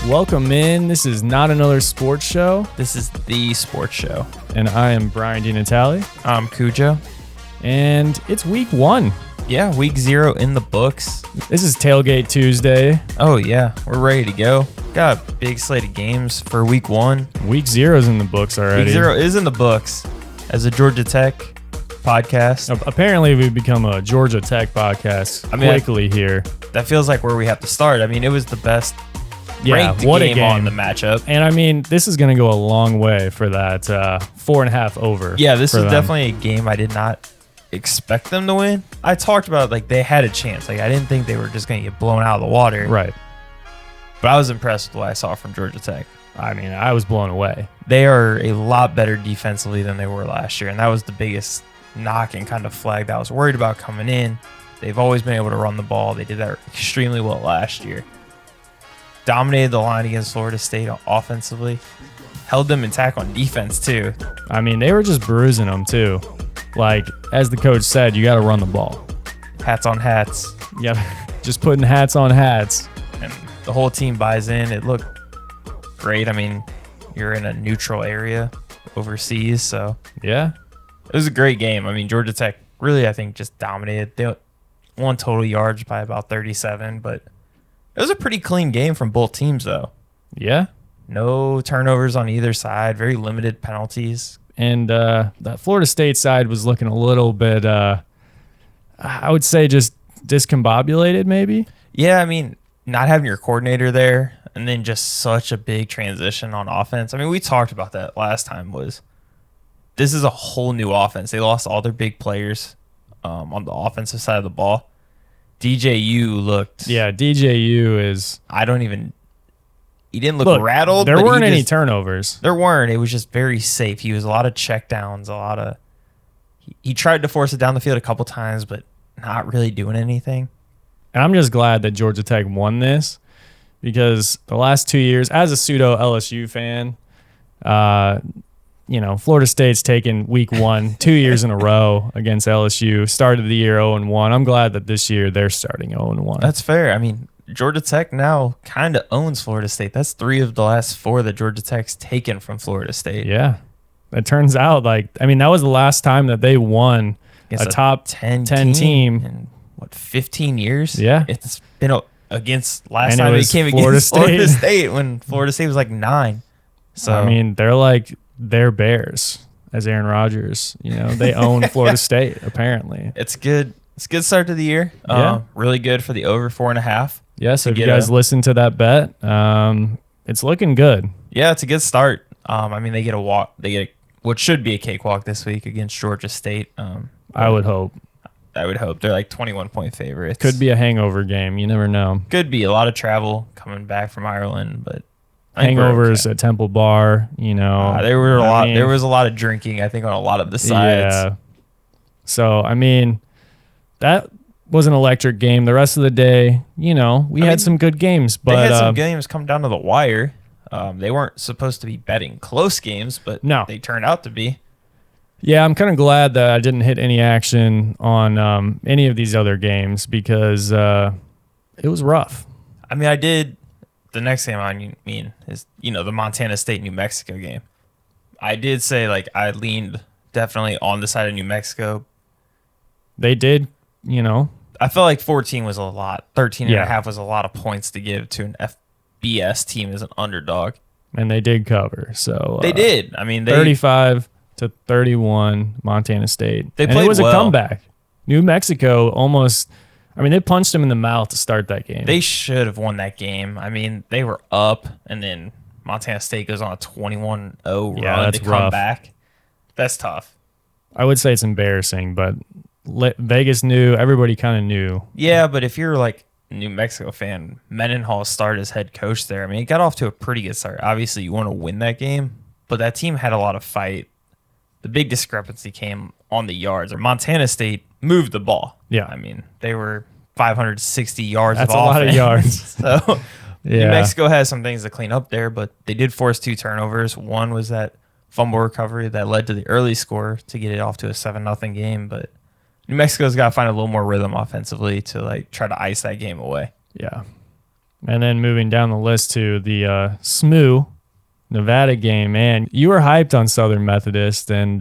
Welcome in. This is not another sports show. This is the sports show. And I am Brian DiNatale. I'm Cujo. And it's week 1. Yeah, week 0 in the books. This is Tailgate Tuesday. Oh, yeah. We're ready to go. Got a big slate of games for week 1. Week 0 is in the books already. Week 0 is in the books as a Georgia Tech podcast. Apparently, we've become a Georgia Tech podcast quickly here. That feels like where we have to start. I mean, it was the best ranked game on the matchup. And I mean, this is going to go a long way for that 4.5 over. Yeah, this is definitely a game I did not expect them to win. I talked about like they had a chance. Like I didn't think they were just going to get blown out of the water. Right. But I was impressed with what I saw from Georgia Tech. I mean, I was blown away. They are a lot better defensively than they were last year, and that was the biggest knock and kind of flag that I was worried about coming in. They've always been able to run the ball. They did that extremely well last year. Dominated the line against Florida State offensively. Held them intact on defense, too. I mean, they were just bruising them, too. Like, as the coach said, you got to run the ball. Hats on hats. Yeah, just putting hats on hats. And the whole team buys in. It looked great. I mean, you're in a neutral area overseas, so. Yeah. It was a great game. I mean, Georgia Tech really, I think, just dominated. They won total yards by about 37, but it was a pretty clean game from both teams, though. Yeah. No turnovers on either side. Very limited penalties. And that Florida State side was looking a little bit, I would say, just discombobulated, maybe. Yeah, I mean, not having your coordinator there and then just such a big transition on offense. I mean, we talked about that last time. This is a whole new offense. They lost all their big players on the offensive side of the ball. DJU looked. Yeah, DJU is. He didn't look rattled. There weren't any turnovers. There weren't. It was just very safe. He was a lot of checkdowns, he tried to force it down the field a couple times, but not really doing anything. And I'm just glad that Georgia Tech won this because the last 2 years, as a pseudo LSU fan, Florida State's taken week 1 2 years in a row against LSU. Started the year 0-1. I'm glad that this year they're starting 0-1. That's fair. I mean, Georgia Tech now kind of owns Florida State. That's 3 of the last 4 that Georgia Tech's taken from Florida State. Yeah. It turns out, that was the last time that they won a top 10 team in, 15 years? Yeah. It's been against last time it came against Florida State when Florida State was 9. So I mean, they're Bears, as Aaron Rodgers. They own Florida State, apparently. It's good. It's a good start to the year. Yeah. Really good for the over 4.5. Yeah, so if you guys listen to that bet, it's looking good. Yeah, it's a good start. I mean, they get a walk. They get what should be a cakewalk this week against Georgia State. I would hope. They're 21-point favorites. Could be a hangover game. You never know. Could be a lot of travel coming back from Ireland, but hangovers at Temple Bar. There was a lot of drinking. I think on a lot of the sides. Yeah. So I mean, that was an electric game. The rest of the day, we had some good games, but they had some games come down to the wire. They weren't supposed to be betting close games, but they turned out to be. Yeah, I'm kind of glad that I didn't hit any action on any of these other games because it was rough. I mean, I did. The next game I mean is the Montana State New Mexico game. I did say I leaned definitely on the side of New Mexico. They did, I felt like 14 was a lot. 13.5 was a lot of points to give to an FBS team as an underdog. And they did cover. So they did. I mean, 35-31 Montana State. They played and it was well. A comeback. New Mexico almost. I mean, they punched them in the mouth to start that game. They should have won that game. I mean, they were up, and then Montana State goes on a 21-0 run to come back. That's tough. I would say it's embarrassing, but Vegas knew. Everybody kind of knew. Yeah, but if you're a New Mexico fan, Mendenhall started as head coach there. I mean, it got off to a pretty good start. Obviously, you want to win that game, but that team had a lot of fight. The big discrepancy came on the yards. Or Montana State moved the ball. Yeah. I mean, they were 560 yards That's of offense. That's a lot of yards. So New Mexico has some things to clean up there, but they did force 2 turnovers. One was that fumble recovery that led to the early score to get it off to a 7-0 game, but New Mexico's got to find a little more rhythm offensively to try to ice that game away. Yeah. And then moving down the list to the SMU Nevada game, man, you were hyped on Southern Methodist, and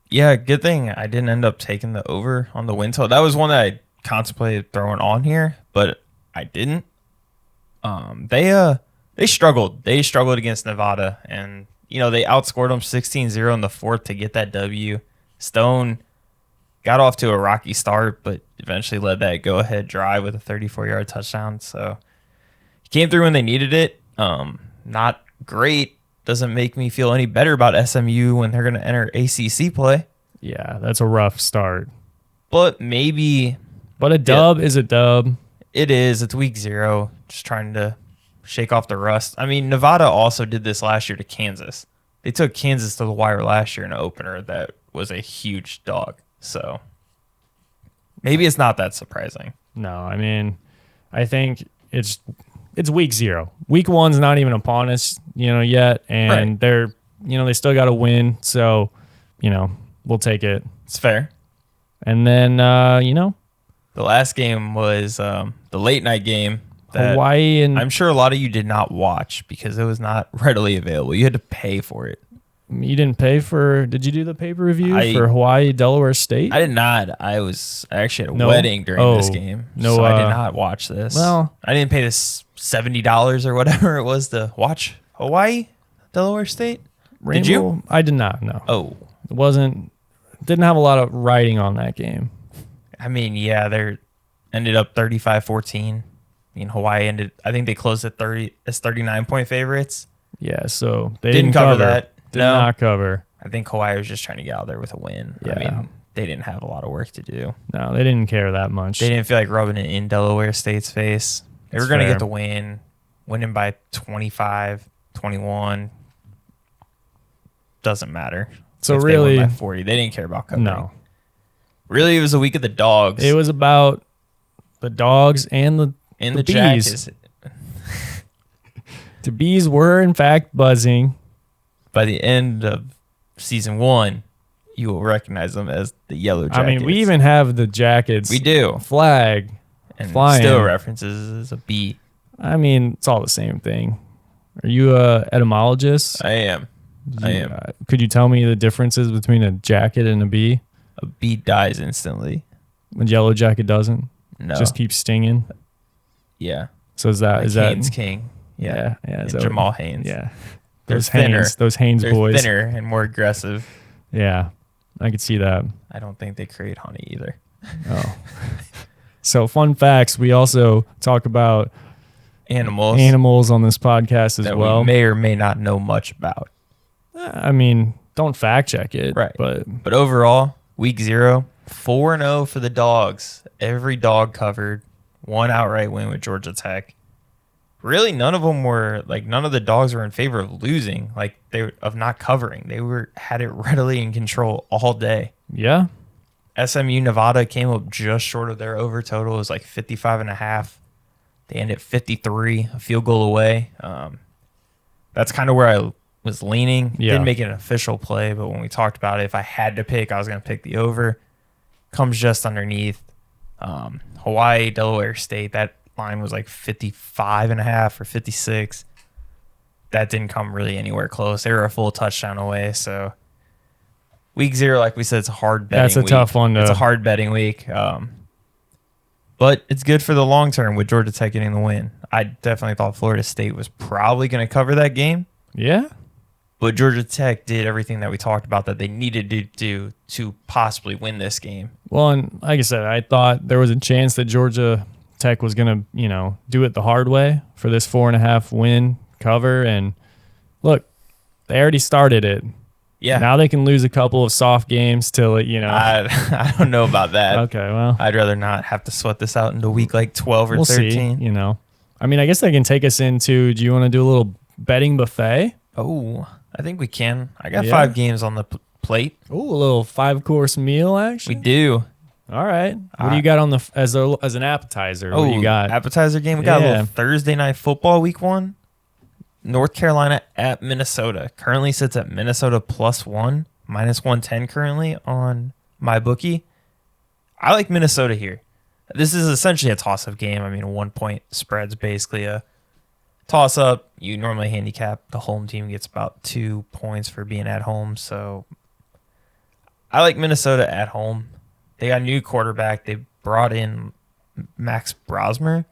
Yeah, good thing I didn't end up taking the over on the win total. That was one that I contemplated throwing on here, but I didn't. They struggled. They struggled against Nevada, and they outscored them 16-0 in the fourth to get that W. Stone got off to a rocky start, but eventually led that go-ahead drive with a 34-yard touchdown. So he came through when they needed it. Not great. Doesn't make me feel any better about SMU when they're going to enter ACC play. yeah, that's a rough start. But maybe But a dub is a dub. it is. It's week 0. Just trying to shake off the rust. I mean, Nevada also did this last year to Kansas. They took Kansas to the wire last year in an opener that was a huge dog. So maybe it's not that surprising. No, I mean, I think it's week 0. Week 1's not even upon us, yet, and Right. they're, they still got to win. So, we'll take it. It's fair. And then, The last game was the late night game that Hawaii and I'm sure a lot of you did not watch because it was not readily available. You had to pay for it. you didn't pay for. Did you do the pay per view I- for Hawaii Delaware State? I did not. I was actually at a No? wedding during this Oh, game. no, So I did not watch this. well- I didn't pay this $70 or whatever it was to watch Hawaii, Delaware State. Did you? Rainbow? I did not. No, Oh, it wasn't. Didn't have a lot of writing on that game. I mean, yeah, they ended up 35-14. I mean, Hawaii I think they closed at 39-point favorites. Yeah, so they Didn't cover that. Did No. not cover. I think Hawaii was just trying to get out there with a win. I Yeah. mean, they didn't have a lot of work to do. No, they didn't care that much. They didn't feel like rubbing it in Delaware State's face. They were That's going to fair. get the win, winning by 25, 21. Doesn't matter. So if they really- won by 40. They didn't care about covering. No, Really, it was a week of the dogs. it was about the dogs and the and the the bees. Jackets. The bees were in fact buzzing. By the end of season 1, you will recognize them as the Yellow Jackets. I mean, we even have the Jackets we do. flag. And flying. still references as a bee. I mean, it's all the same thing. Are you a etymologist? I am. Could you tell me the differences between a jacket and a bee? A bee dies instantly. A yellow jacket doesn't. No. Just keeps stinging. Yeah. So is that Like is that Haynes King. Yeah. yeah And is that Jamal Haynes. Yeah. They're Those thinner. Haynes They're boys. thinner and more aggressive. Yeah. I could see that. I don't think they create honey either. Oh. So fun facts, we also talk about Animals. animals on this podcast as that well. we may or may not know much about. I mean, don't fact check it. Right. But But overall, week 0, 4-0 for the dogs. Every dog covered. One outright win with Georgia Tech. Really, none of the dogs were in favor of losing, of not covering. They had it readily in control all day. yeah. SMU Nevada came up just short of their over total. It was like 55.5. They ended at 53, a field goal away. That's kind of where I was leaning. Yeah. Didn't make it an official play, but when we talked about it, if I had to pick, I was going to pick the over. Comes just underneath. Hawaii, Delaware State, that line was like 55.5 or 56. That didn't come really anywhere close. They were a full touchdown away, so week 0, like we said, it's a hard betting That's a week. tough one to- It's a hard betting week. But it's good for the long term with Georgia Tech getting the win. I definitely thought Florida State was probably going to cover that game. Yeah. But Georgia Tech did everything that we talked about that they needed to do to possibly win this game. Well, and like I said, I thought there was a chance that Georgia Tech was going to, do it the hard way for this 4.5 win cover. And look, they already started it. Yeah. Now they can lose a couple of soft games till it, I don't know about that. Okay, well, I'd rather not have to sweat this out into week like 12 or we'll 13. see, I mean, I guess that can take us into, do you want to do a little betting buffet? Oh, I think we can. I got Yeah. 5 games on the plate. Oh, a little 5-course meal We action. do. All right. What do you got on the as an appetizer? What do you got? Appetizer game. We got a Yeah. little Thursday night football week 1. North Carolina at Minnesota. Currently sits at Minnesota +1, -110 currently on my bookie. I like Minnesota here. This is essentially a toss-up game. I mean, a 1-point spread's basically a toss-up. You normally handicap the home team gets about 2 points for being at home. So I like Minnesota at home. They got a new quarterback. They brought in Max Brosmer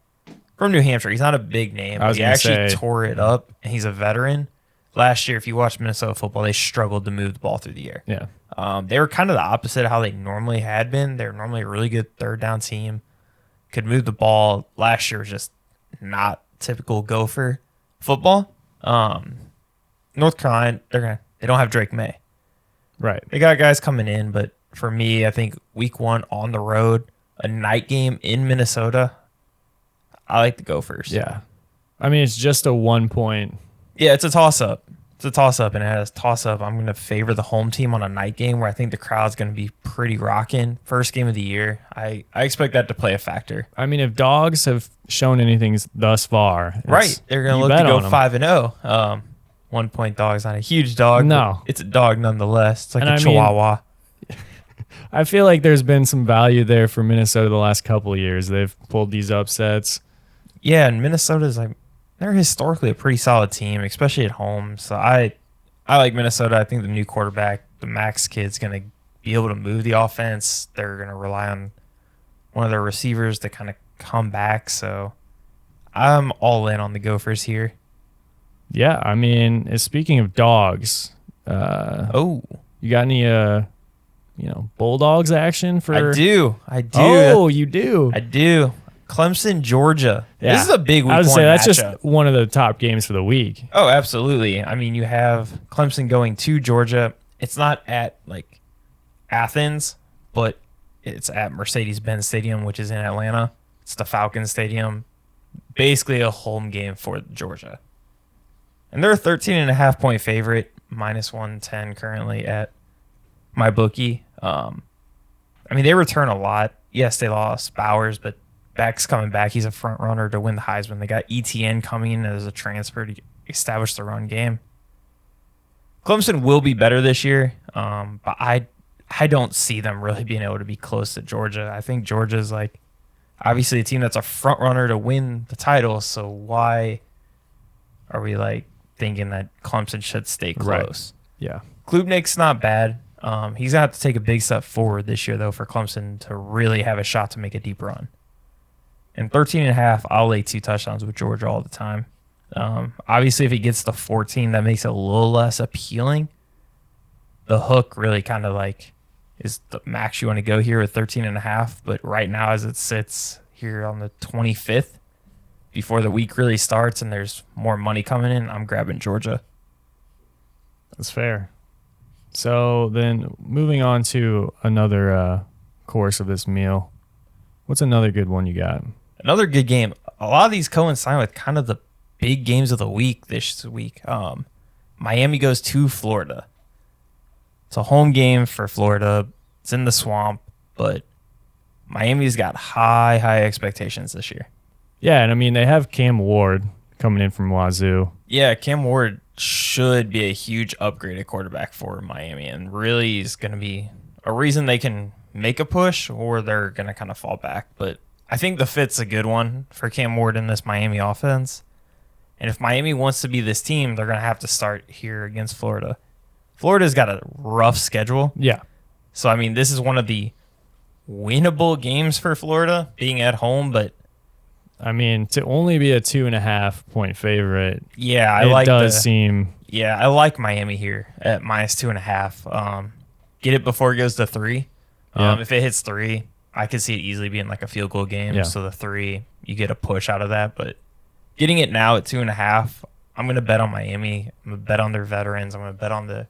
from New Hampshire. He's not a big name, but he actually tore it up, and he's a veteran. Last year, if you watch Minnesota football, they struggled to move the ball through the air. Yeah. They were kind of the opposite of how they normally had been. They're normally a really good third down team. Could move the ball. Last year was just not typical Gopher football. North Carolina, they don't have Drake May. Right. They got guys coming in, but for me, I think week 1 on the road, a night game in Minnesota, I like the Gophers. Yeah. I mean, it's just a 1 point. Yeah, it's a toss-up. It's a toss-up, and as toss-up, I'm going to favor the home team on a night game where I think the crowd's going to be pretty rocking. First game of the year. I expect that to play a factor. I mean, if dogs have shown anything thus far. Right. They're going to look to go 5-0. 1 point dog's not a huge dog. No. It's a dog nonetheless. It's like a Chihuahua. I feel like there's been some value there for Minnesota the last couple of years. They've pulled these upsets. Yeah, and Minnesota's they're historically a pretty solid team, especially at home. So I like Minnesota. I think the new quarterback, the Max kid's going to be able to move the offense. They're going to rely on one of their receivers to kind of come back. So I'm all in on the Gophers here. Yeah, I mean, speaking of dogs, you got any Bulldogs action for? I do. Oh, you do. I do. Clemson, Georgia. Yeah. This is a big week. I would say that's matchup. Just one of the top games for the week. Oh, absolutely. I mean, you have Clemson going to Georgia. It's not at Athens, but it's at Mercedes-Benz Stadium, which is in Atlanta. It's the Falcons Stadium. Basically a home game for Georgia. And they're a 13.5-point favorite, minus 110 currently at my bookie. I mean, they return a lot. Yes, they lost Bowers, but Beck's coming back. He's a front runner to win the Heisman. They got ETN coming in as a transfer to establish the run game. Clemson will be better this year, but I don't see them really being able to be close to Georgia. I think Georgia's obviously a team that's a front runner to win the title. So why are we thinking that Clemson should stay close? Right. Yeah, Klubnik's not bad. He's gonna have to take a big step forward this year though for Clemson to really have a shot to make a deep run. And 13.5, I'll lay 2 touchdowns with Georgia all the time. Obviously, if he gets to 14, that makes it a little less appealing. The hook really kind of is the max you want to go here with 13.5. But right now, as it sits here on the 25th, before the week really starts and there's more money coming in, I'm grabbing Georgia. That's fair. So then moving on to another course of this meal. What's another good one you got? Another good game. A lot of these coincide with kind of the big games of the week this week. Miami goes to Florida. It's a home game for Florida. It's in the swamp, but Miami's got high expectations this year. Yeah, and I mean, they have Cam Ward coming in from Wazoo. Yeah, Cam Ward should be a huge upgrade at quarterback for Miami and really is going to be a reason they can make a push or they're going to kind of fall back. But I think the fit's a good one for Cam Ward in this Miami offense. And if Miami wants to be this team, they're going to have to start here against Florida. Florida's got a rough schedule. Yeah. So, I mean, this is one of the winnable games for Florida being at home, but I mean, to only be a 2.5-point favorite. Yeah, I like Miami here at minus 2.5. Get it before it goes to 3. If it hits 3, I could see it easily being a field goal game. Yeah. So the 3, you get a push out of that. But getting it now at 2.5, I'm going to bet on Miami. I'm going to bet on their veterans. I'm going to bet on the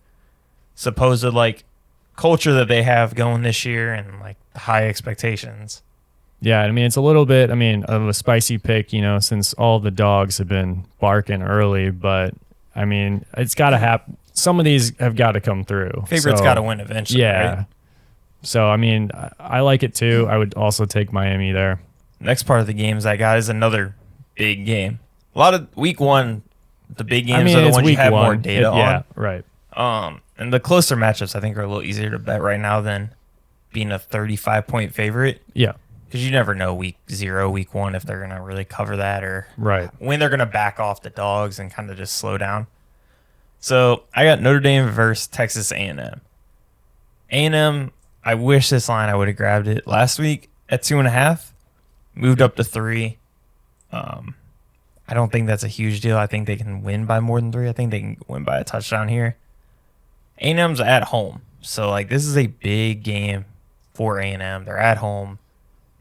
supposed culture that they have going this year and the high expectations. Yeah, I mean, it's a little bit, of a spicy pick, since all the dogs have been barking early. But, I mean, it's got to happen. Some of these have got to come through. Favorite's got to win eventually, yeah. Right? So, I mean, I like it too. I would also take Miami there. Next part of the games I got is another big game. A lot of week 1, the big games are the ones you have more data on. Yeah, right. And the closer matchups, I think, are a little easier to bet right now than being a 35-point favorite. Yeah. because you never know week 0, week 1 if they're going to really cover that or Right. when they're going to back off the dogs and kind of just slow down. So I got Notre Dame versus Texas A&M. A&M, I wish this line I would have grabbed it last week at 2.5, moved up to 3. I don't think that's a huge deal. I think they can win by more than 3. I think they can win by a touchdown here. A&M's at home, so like this is a big game for A&M. They're at home.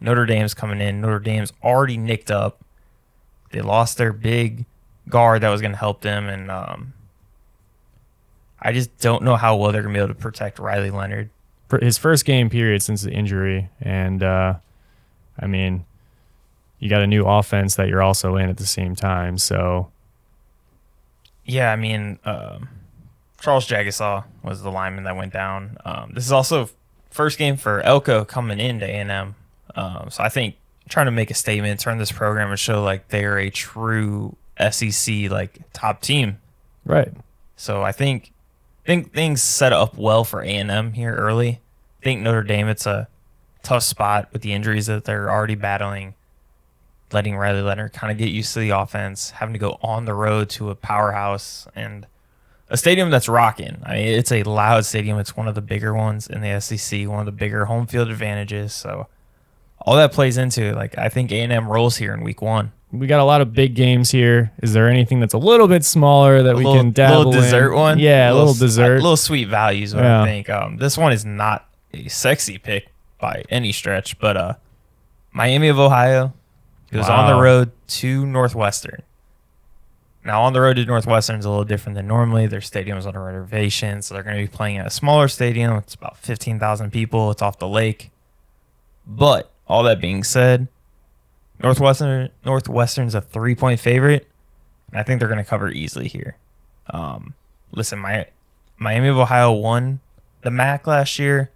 Notre Dame's coming in. Notre Dame's already nicked up. They lost their big guard that was going to help them, and I just don't know how well they're going to be able to protect Riley Leonard. For his first game period since the injury, and I mean, you got a new offense that you're also in at the same time. So, yeah, I mean, Charles Jagasaw was the lineman that went down. This is also first game for Elko coming into A&M. So I think trying to make a statement, turn this program and show like they're a true SEC like top team. right. So I think things set up well for A&M here early. I think Notre Dame, it's a tough spot with the injuries that they're already battling. Letting Riley Leonard kind of get used to the offense, having to go on the road to a powerhouse and a stadium that's rocking. I mean, it's a loud stadium. It's one of the bigger ones in the SEC, one of the bigger home field advantages. So all that plays into it. Like I think A&M rolls here in week 1. We got a lot of big games here. Is there anything that's a little bit smaller that we can dabble in? Little dessert one? Yeah, a little dessert. A little sweet value is what Yeah. I think. This one is not a sexy pick by any stretch, but Miami of Ohio goes on the road to Northwestern. Now, on the road to Northwestern is a little different than normally. Their stadium is on a reservation, so they're going to be playing at a smaller stadium. It's about 15,000 people. It's off the lake. But all that being said, Northwestern's a 3-point favorite, and I think they're going to cover easily here. Listen, Miami of Ohio won the MAC last year.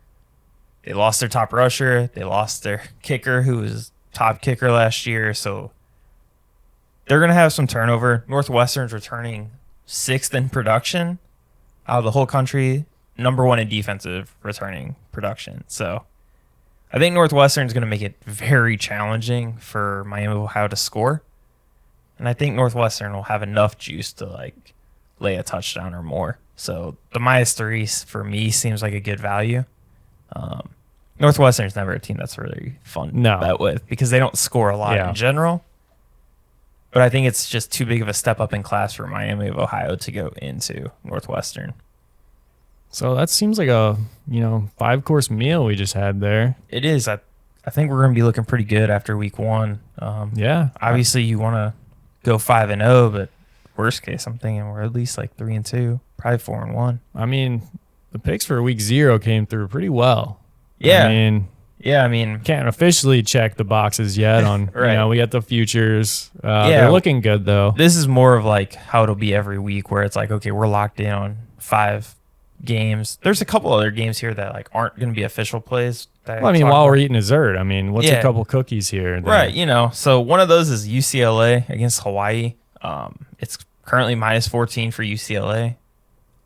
They lost their top rusher. They lost their kicker, who was top kicker last year, so they're going to have some turnover. Northwestern's returning 6th in production out of the whole country, number 1 in defensive returning production. So I think Northwestern's going to make it very challenging for Miami of Ohio to score, and I think Northwestern will have enough juice to like lay a touchdown or more. So the -3 for me seems like a good value. Northwestern's never a team that's really fun to bet with because they don't score a lot in general. But I think it's just too big of a step up in class for Miami of Ohio to go into Northwestern. So that seems like a 5-course meal we just had there. It is. I think we're going to be looking pretty good after week 1. Yeah. Obviously, you want to go 5-0, but worst case, I'm thinking we're at least like 3-2, probably 4-1. I mean, the picks for week 0 came through pretty well. Yeah. I mean, can't officially check the boxes yet on, right. We got the futures. They're looking good, though. This is more of like how it'll be every week where it's like, okay, we're locked in on 5 games. There's a couple other games here that like aren't going to be official plays. Well, I mean, while we're eating dessert, I mean, what's a couple cookies here? Right, so one of those is UCLA against Hawaii. It's currently -14 for UCLA.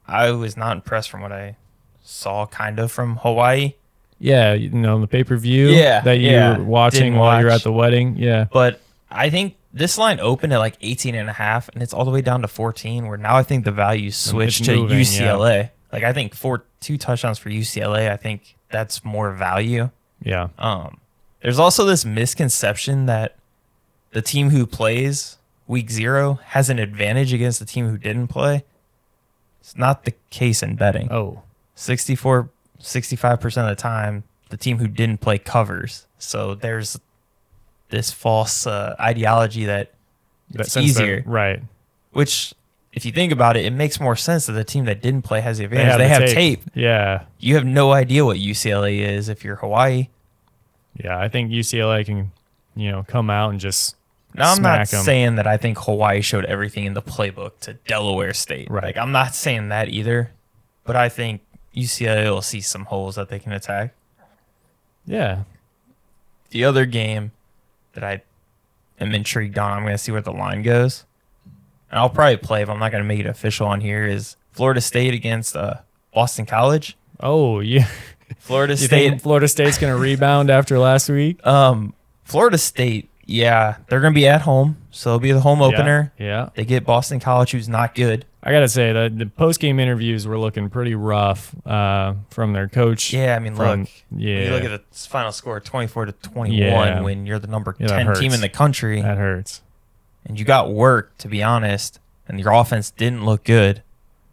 I was not impressed from what I saw kind of from Hawaii. Yeah, the pay-per-view that you were watching while you were at the wedding. Yeah. But I think this line opened at like 18.5, and it's all the way down to 14, where now I think the value switched to UCLA. Yeah. Like, I think 2 touchdowns for UCLA, I think that's more value. Yeah. There's also this misconception that the team who plays week 0 has an advantage against the team who didn't play. It's not the case in betting. 65% of the time, the team who didn't play covers. So there's this false ideology that it's easier. Right. Which, if you think about it, it makes more sense that the team that didn't play has the advantage. They have tape. Yeah. You have no idea what UCLA is if you're Hawaii. Yeah, I think UCLA can, come out and just Now, I'm not them. saying that I think Hawaii showed everything in the playbook to Delaware State. Right. Like, I'm not saying that either. But I think UCLA will see some holes that they can attack. Yeah. The other game that I am intrigued on, I'm going to see where the line goes. And I'll probably play if I'm not going to make it official on here, is Florida State against Boston College. Oh, yeah. Florida You State. think Florida State's going to rebound after last week? Florida State, yeah, they're going to be at home, so it'll be the home opener. Yeah. They get Boston College, who's not good. I got to say, the post-game interviews were looking pretty rough from their coach. Yeah, I mean, look. Yeah. When you look at the final score, 24-21, Yeah. when you're the number Yeah, that 10 team hurts. in the country, That hurts. and you got work, to be honest, and your offense didn't look good.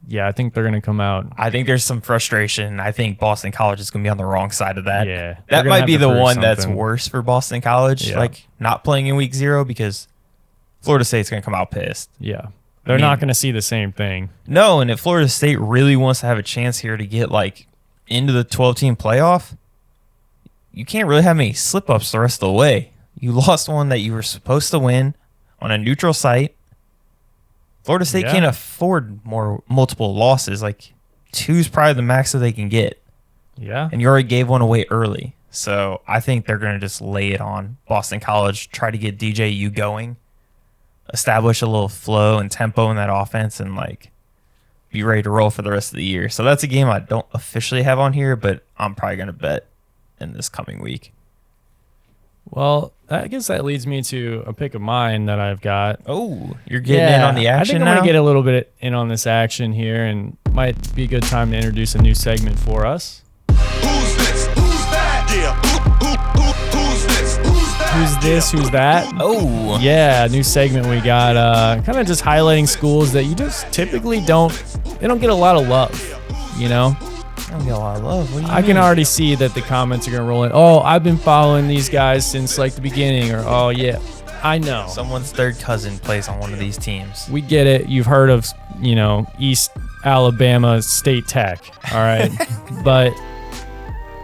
Yeah, I think they're going to come out. I think there's some frustration. I think Boston College is going to be on the wrong side of that. Yeah. That They're gonna might have be to the prove one that's something. worse for Boston College, Yeah. like not playing in week 0, because Florida State's going to come out pissed. Yeah. They're mean- not going to see the same thing. No, and if Florida State really wants to have a chance here to get like into the 12-team playoff, you can't really have many slip-ups the rest of the way. You lost one that you were supposed to win on a neutral site. Florida State Yeah. can't afford multiple losses. Like 2's probably the max that they can get, Yeah. and you already gave one away early. So I think they're going to just lay it on Boston College, try to get DJU going, establish a little flow and tempo in that offense, and like be ready to roll for the rest of the year. So that's a game I don't officially have on here, but I'm probably going to bet in this coming week. Well, I guess that leads me to a pick of mine that I've got. Oh, you're getting in on the action I think I'm now? going to get a little bit in on this action here, and might be a good time to introduce a new segment for us. Who's this? Who's that? Yeah. Who's this? Who's that? Who's this? Who's that? Oh, Yeah, new segment we got. Kind of just highlighting schools that you just typically don't get a lot of love, you know? I don't get a lot of love. What do you I mean? can already see that the comments are going to roll in. Oh, I've been following these guys since like the beginning, or oh yeah, I know. Someone's third cousin plays on one of these teams. We get it. You've heard of, East Alabama State Tech, all right? But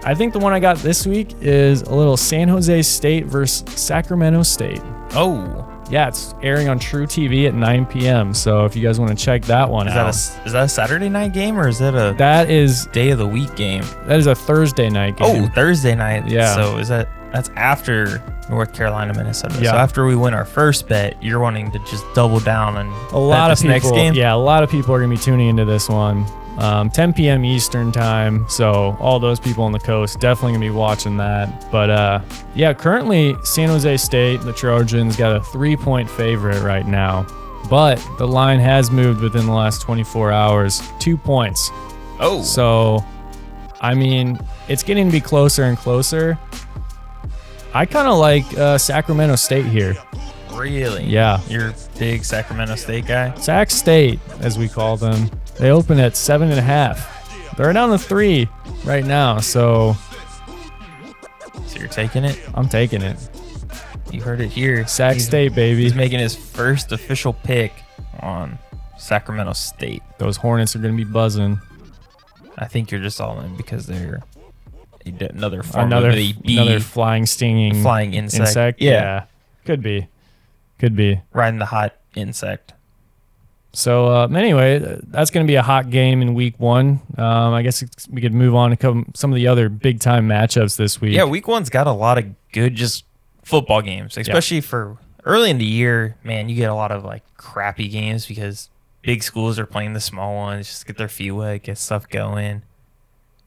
I think the one I got this week is a little San Jose State versus Sacramento State. Oh, Yeah, it's airing on True TV at 9 p.m. So if you guys want to check that one is out. that a Saturday night game, or is that a That is day of the week game? a Thursday night game. Oh, Thursday night. Yeah. So that's after North Carolina, Minnesota. Yeah. So after we win our first bet, you're wanting to just double down and A lot bet of this next people, game. yeah, a lot of people are gonna be tuning into this one. 10 p.m. Eastern time, so all those people on the coast definitely gonna be watching that. But yeah, currently San Jose State, the Trojans, got a 3-point favorite right now, but the line has moved within the last 24 hours, 2 points. Oh, So, I mean, it's getting to be closer and closer. I kind of like Sacramento State here. really? Yeah. You're a big Sacramento State guy. Sac State, as we call them. They open at 7.5. They're down to 3 right now, so So you're taking it. I'm taking it. You heard it here. Sac He's- State, baby. He's making his first official pick on Sacramento State. Those Hornets are going to be buzzing. I think you're just all in because they're another form Another of a bee another flying, stinging flying insect. Yeah. Could be. Riding the hot insect. So anyway, that's going to be a hot game in week 1. I guess we could move on to some of the other big time matchups this week. Yeah, week 1's got a lot of good just football games, especially for early in the year. Man, you get a lot of like crappy games because big schools are playing the small ones, just get their feet wet, get stuff going.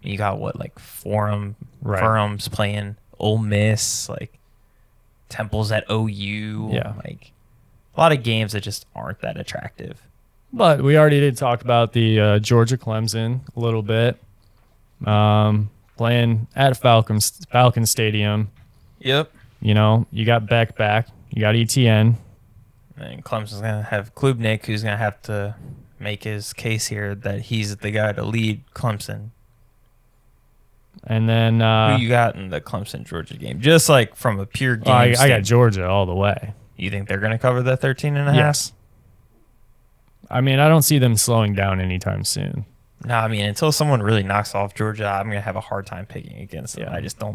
You got like Forum's playing Ole Miss, like Temple's at OU. Yeah. Like a lot of games that just aren't that attractive. But we already did talk about the Georgia Clemson a little bit. Playing at Falcon Stadium. Yep. You got Beck back. You got ETN. And Clemson's going to have Klubnik, who's going to have to make his case here that he's the guy to lead Clemson. And then Who you got in the Clemson-Georgia game? Just like from a pure game I got standpoint. Georgia all the way. You think they're going to cover that 13.5? Yes. I mean, I don't see them slowing down anytime soon. No, I mean, until someone really knocks off Georgia, I'm going to have a hard time picking against them. Yeah.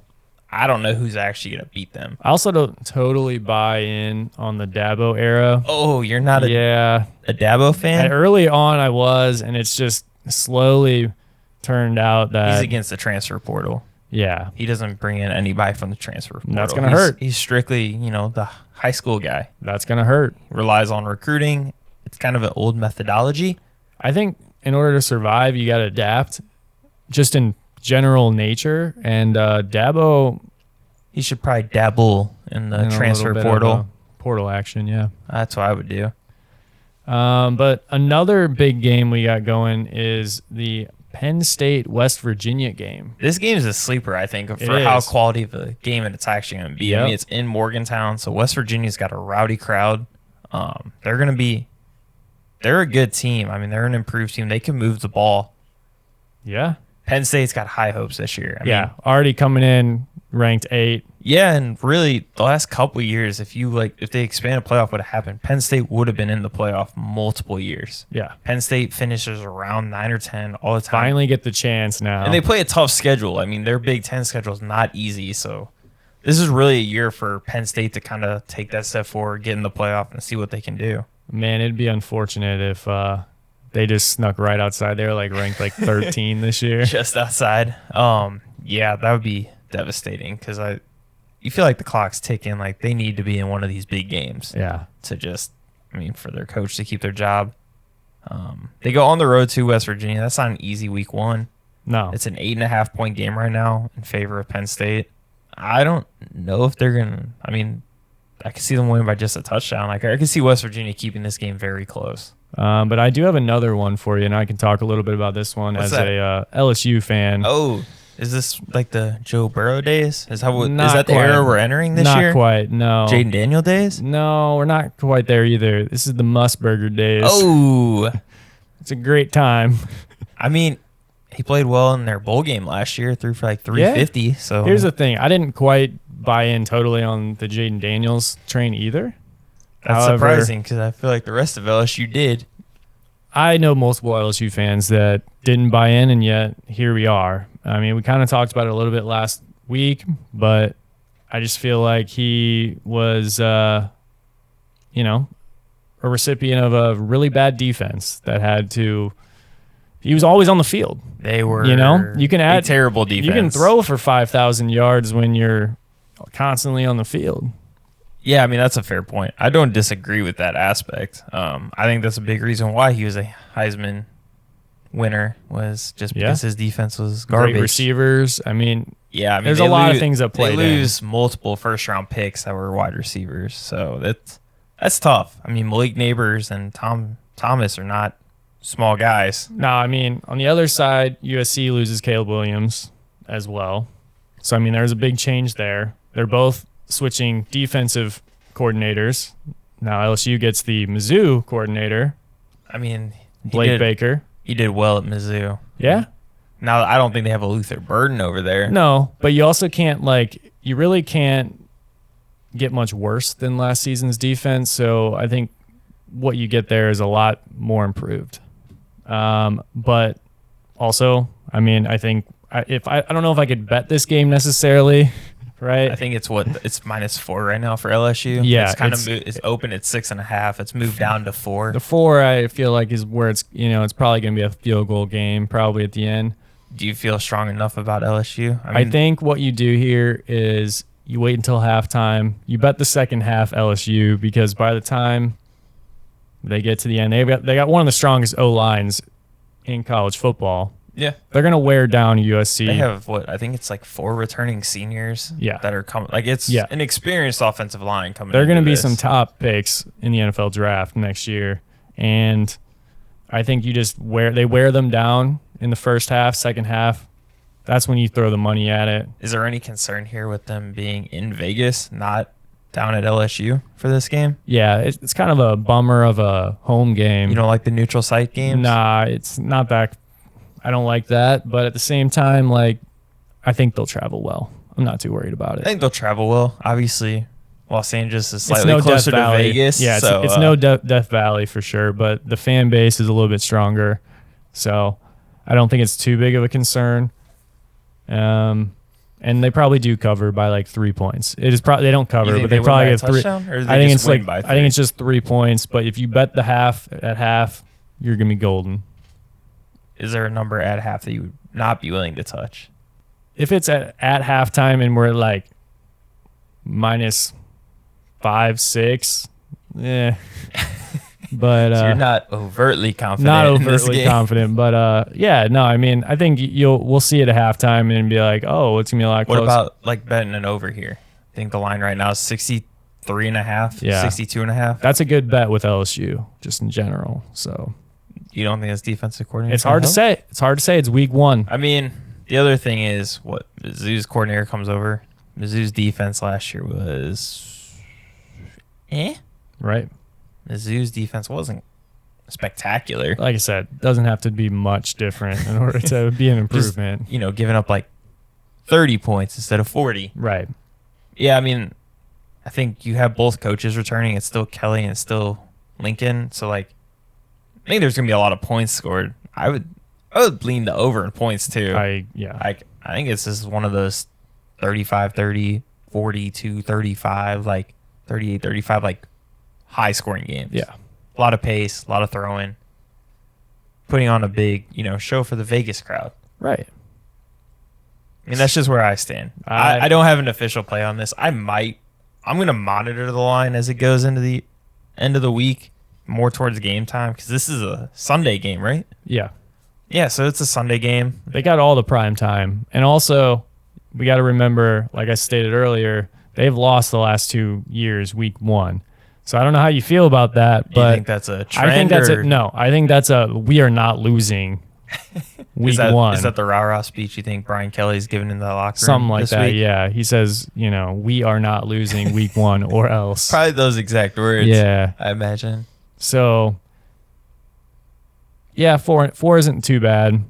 I don't know who's actually going to beat them. I also don't totally buy in on the Dabo era. Oh, you're not a Dabo fan? And early on I was, and it's just slowly turned out that He's against the transfer portal. yeah, He doesn't bring in anybody from the transfer portal. That's gonna hurt. He's strictly, the high school guy. that's gonna hurt. Relies on recruiting. It's kind of an old methodology. I think in order to survive, you got to adapt, just in general nature. And Dabo, He should probably dabble in the And a transfer little bit of portal. portal action, yeah. That's what I would do. But another big game we got going is the Penn State West Virginia game. This game is a sleeper, I think, for It how is. quality of a game it's actually going to be. Yep. I mean, it's in Morgantown, so West Virginia's got a rowdy crowd. They're a good team. I mean, they're an improved team. They can move the ball. Yeah. Penn State's got high hopes this year. I mean, already coming in ranked 8. yeah, and really the last couple of years, if they expanded playoff would have happened, Penn State would have been in the playoff multiple years. Yeah. Penn State finishes around 9 or 10 all the time. Finally get the chance now. And they play a tough schedule. I mean, their Big Ten schedule is not easy. So this is really a year for Penn State to kind of take that step forward, get in the playoff, and see what they can do. Man, it'd be unfortunate if they just snuck right outside there, like ranked like 13 this year. Just outside. Yeah, that would be devastating because you feel like the clock's ticking. Like they need to be in one of these big games. Yeah. For their coach to keep their job. They go on the road to West Virginia. That's not an easy week 1. No. It's an 8.5 point game right now in favor of Penn State. I don't know if they're going to, I can see them winning by just a touchdown. Like I can see West Virginia keeping this game very close. But I do have another one for you, and I can talk a little bit about this one What's as a LSU fan. Oh, is this like the Joe Burrow days? Is that Not the quite. era we're entering this Not year? quite, no. Jaden Daniel days? No, we're not quite there either. This is the Musburger days. Oh, It's a great time. I mean, he played well in their bowl game last year, threw for like 350. So Here's the thing. I didn't quite buy in totally on the Jaden Daniels train either. that's However, surprising because I feel like the rest of LSU did. I know multiple LSU fans that didn't buy in, and yet here we are. I mean, we kind of talked about it a little bit last week, but I just feel like he was, a recipient of a really bad defense that had to. He was always on the field. They were, you can add a terrible defense. You can throw for 5,000 yards when you're constantly on the field. Yeah, I mean, that's a fair point. I don't disagree with that aspect. I think that's a big reason why he was a Heisman winner was just because his defense was garbage. Great receivers. I mean, there's they a lot of things that play. They lose multiple first-round picks that were wide receivers, so that's tough. I mean, Malik Neighbors and Thomas are not small guys. No, I mean, on the other side, USC loses Caleb Williams as well. So, I mean, there's a big change there. They're both switching defensive coordinators. Now LSU gets the Mizzou coordinator, I mean, Blake Baker. He did well at Mizzou. Yeah? Now, I don't think they have a Luther Burden over there. No, but you also can't, you really can't get much worse than last season's defense. So I think what you get there is a lot more improved. But also, I mean, I think I don't know if I could bet this game necessarily, right? I think it's -4 right now for LSU. Yeah, it's open at 6.5. It's moved down to 4. The 4 I feel like is where it's probably going to be a field goal game probably at the end. Do you feel strong enough about LSU? I think what you do here is you wait until halftime. You bet the second half LSU because by the time they get to the end, they got one of the strongest O-lines in college football. Yeah. They're going to wear down USC. They have I think it's like 4 returning seniors that are coming. Like it's an experienced offensive line coming. They're going to be some top picks in the NFL draft next year. And I think they wear them down in the first half, second half. That's when you throw the money at it. Is there any concern here with them being in Vegas, not down at LSU for this game? Yeah, it's kind of a bummer of a home game. You don't like the neutral site games? Nah, it's not that. I don't like that, but at the same time, I think they'll travel well. I'm not too worried about it. I think they'll travel well. Obviously, Los Angeles is slightly closer to Vegas. Yeah, it's no Death Valley for sure, but the fan base is a little bit stronger. So I don't think it's too big of a concern. And they probably do cover by 3 points. It is probably they don't cover, but they probably get 3. I think it's just 3 points. But if you bet the half at half, you're gonna be golden. Is there a number at half that you would not be willing to touch? If it's at halftime and we're at -5, 6, yeah. But so you're not overtly confident. Not in this overtly game. confident, but I mean, I think we'll see it at halftime and be like, oh, it's gonna be a lot closer. What about betting an over here? I think the line right now is 63.5, Yeah. 62.5. That's a good bet with LSU, just in general. So You don't think that's defensive coordinator? it's hard to say. It's hard to say. It's week 1. I mean, the other thing is what Mizzou's coordinator comes over. Mizzou's defense last year was Right. Mizzou's defense wasn't spectacular. Like I said, doesn't have to be much different in order to be an Just, improvement. giving up like 30 points instead of 40. Right. Yeah, I mean, I think you have both coaches returning. It's still Kelly and it's still Lincoln. So, like, I think there's going to be a lot of points scored. I would lean the over in points, too. I think it's just one of those 35-30, 42-35, like 38-35, like high-scoring games. Yeah. A lot of pace, a lot of throwing. Putting on a big, show for the Vegas crowd. Right. I mean, that's just where I stand. I don't have an official play on this. I'm going to monitor the line as it goes into the end of the week, more towards game time, because this is a Sunday game, right? Yeah. Yeah, so it's a Sunday game. They got all the prime time. And also, we got to remember, like I stated earlier, they've lost the last 2 years, week 1. So I don't know how you feel about that, but you think that's a trend? I think that's no. I think that's we are not losing week 1. Is that the rah-rah speech you think Brian Kelly's giving in the locker room? Something like this that, week? yeah. He says, we are not losing week 1 or else. Probably those exact words. Yeah. I imagine. So, yeah, 4 isn't too bad.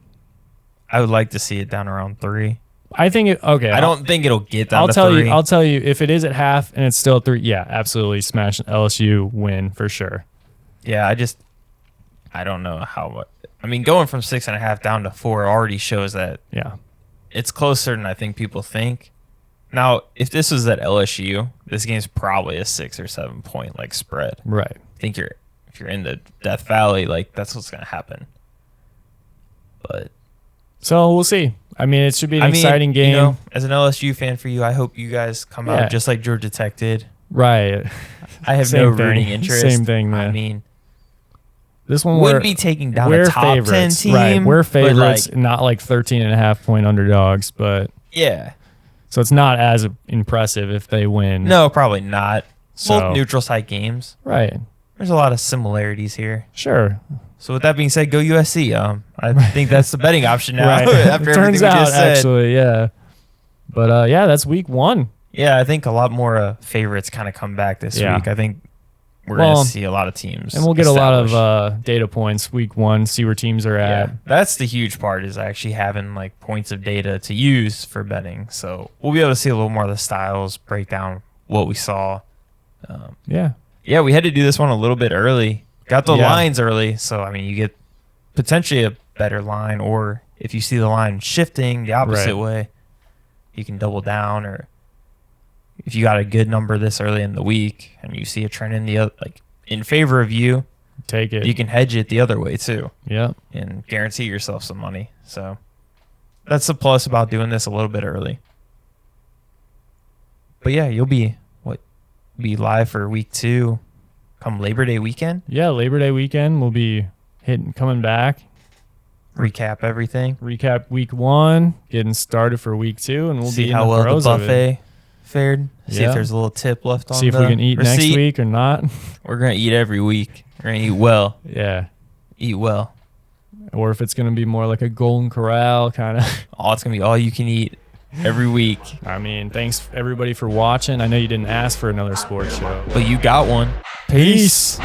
I would like to see it down around 3. I think okay. I don't think it'll get down to 3. I'll tell you if it is at half and it's still at 3. Yeah, absolutely, smash LSU win for sure. Yeah, I don't know how much. I mean, going from 6.5 down to 4 already shows that Yeah, it's closer than I think people think. Now, if this was at LSU, this game's probably a 6 or 7 point like spread. right. I think if you're in the Death Valley, like that's what's gonna happen. But So we'll see. I mean, it should be an exciting game. As an LSU fan for you, I hope you guys come out just like Georgia Tech did. Right. I have Same no thing. rooting interest. Same thing, man. I mean, This one would be taking down a top favorites. 10 team. Right, we're favorites, but, like, not like 13.5 point underdogs, but yeah. so it's not as impressive if they win. No, probably not. So- Both neutral site games. Right. There's a lot of similarities here. Sure. So with that being said, go USC. I think that's the betting option now. Right. After It turns everything we out, just said. actually, yeah. But yeah, that's week 1. Yeah, I think a lot more favorites kind of come back this Yeah. week. I think we're Well, going to see a lot of teams. And we'll get a lot establish. of data points week 1, see where teams are at. Yeah, that's the huge part is actually having like points of data to use for betting. So we'll be able to see a little more of the styles, break down what we saw. Yeah. Yeah, we had to do this one a little bit early. Got the Yeah. lines early, so I mean, you get potentially a better line, or if you see the line shifting the opposite Right. way, you can double down. Or if you got a good number this early in the week and you see a trend in the other, like in favor of you, Take it. you can hedge it the other way too Yep. and guarantee yourself some money. So that's the plus about doing this a little bit early. But yeah, you'll be live for week 2 come Labor Day weekend. Yeah, Labor Day weekend we'll be coming back, Recap everything. recap week 1, getting started for week 2, and we'll See be how in the well the throes of it. buffet fared. See Yeah. if there's a little tip left on See if the we can eat next receipt. week or not. We're gonna eat every week. We're gonna eat well. Yeah. Eat well. Or if it's going to be more like a Golden Corral kind of. Oh, it's gonna be all you can eat every week. I mean, thanks everybody for watching. I know you didn't ask for another sports show. But you got one. Peace.